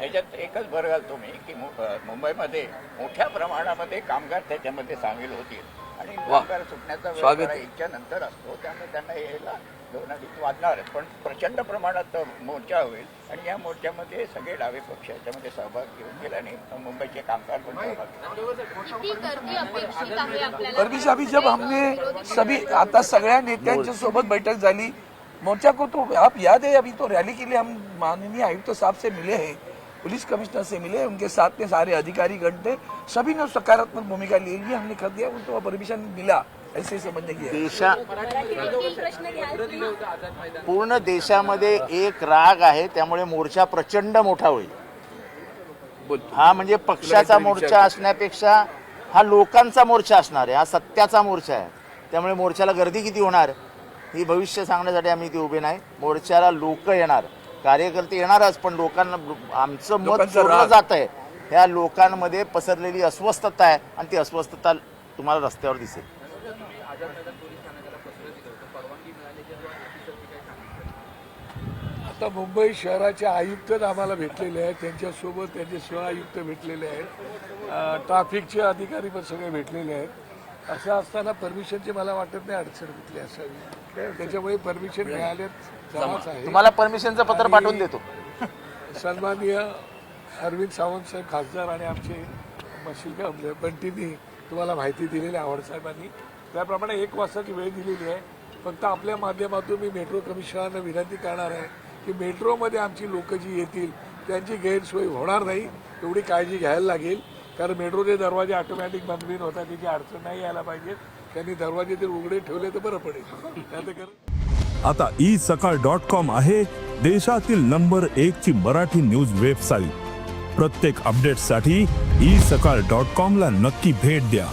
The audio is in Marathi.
ह्याच्यात एकच भर घालतो मी की मुंबईमध्ये मोठ्या प्रमाणामध्ये कामगार त्याच्यामध्ये सामील होतील आणि कामगार सुटण्याचा वेळ इच्छा नंतर असतो, त्यामुळे त्यांना यायला 2 अडीच वाजणार, पण प्रचंड प्रमाणात मोर्चा होईल आणि या मोर्चामध्ये सगळे डावे पक्ष याच्यामध्ये सहभाग घेऊन गेले आणि मुंबईचे कामगार पण सहभाग घेतले। परमिश अभी जब हमने सभी आता सगळ्या नेत्यांच्या सोबत बैठक झाली, मोर्चा को तो आप याद है अभी तो रैली के लिए हम माननीय आयुक्त साहब से मिले हैं, पुलिस कमिश्नर से मिले, उनके साथ में सारे अधिकारी गण थे, सभी ने सकारात्मक भूमिका ले ली, हमने कर दिया, उनको परमिशन मिला, ऐसे समझने की पूर्ण देशामध्ये एक राग आहे, त्यामुळे मोर्चा प्रचंड मोठा होईल। हा म्हणजे पक्षाचा मोर्चा असण्यापेक्षा हा लोकांचा मोर्चा असणार आहे, हा सत्याचा मोर्चा आहे, त्यामुळे मोर्चाला गर्दी किती होणार ही भविष्य सांगण्यासाठी आम्ही इथे उभे नाही। मोर्चाला लोक येणार, कार्यकर्ते येणारच, पण लोकांना आमचं मत चोरलं जात आहे, ह्या लोकांमध्ये पसरलेली अस्वस्थता आहे आणि ती अस्वस्थता तुम्हाला रस्त्यावर दिसेल। आता मुंबई शहराचे आयुक्त आम्हाला भेटलेले आहेत, त्यांच्यासोबत त्यांचे सहआयुक्त भेटलेले आहेत, ट्रॅफिकचे अधिकारी पण सगळे भेटलेले आहेत। असं असताना परमिशनची मला वाटत नाही अडचण कुठली असावी, त्याच्यामुळे परमिशन मिळाल्यात आहे। तुम्हाला परमिशनचं पत्र पाठवून देतो। सन्माननीय अरविंद सावंत साहेब खासदार आणि आमचे मशीलका बंटींनी तुम्हाला माहिती दिलेली आवड साहेबांनी, त्याप्रमाणे 1 वाजताची वेळ दिलेली आहे। फक्त आपल्या माध्यमातून मी मेट्रो कमिशनरना विनंती करणार आहे की मेट्रोमध्ये आमची लोक जी येतील त्यांची गैरसोय होणार नाही, एवढी काळजी घ्यायला लागेल, कारण मेट्रोचे दरवाजे ऑटोमॅटिक बंद बिन होतात, त्याची अडचण नाही यायला पाहिजे, त्यांनी दरवाजे ते उघडे ठेवले तर बरं पडेल। आता isakal.com आहे देशातील नंबर 1 ची मराठी न्यूज वेबसाईट। प्रत्येक अपडेटसाठी isakal.com ला नक्की भेट द्या।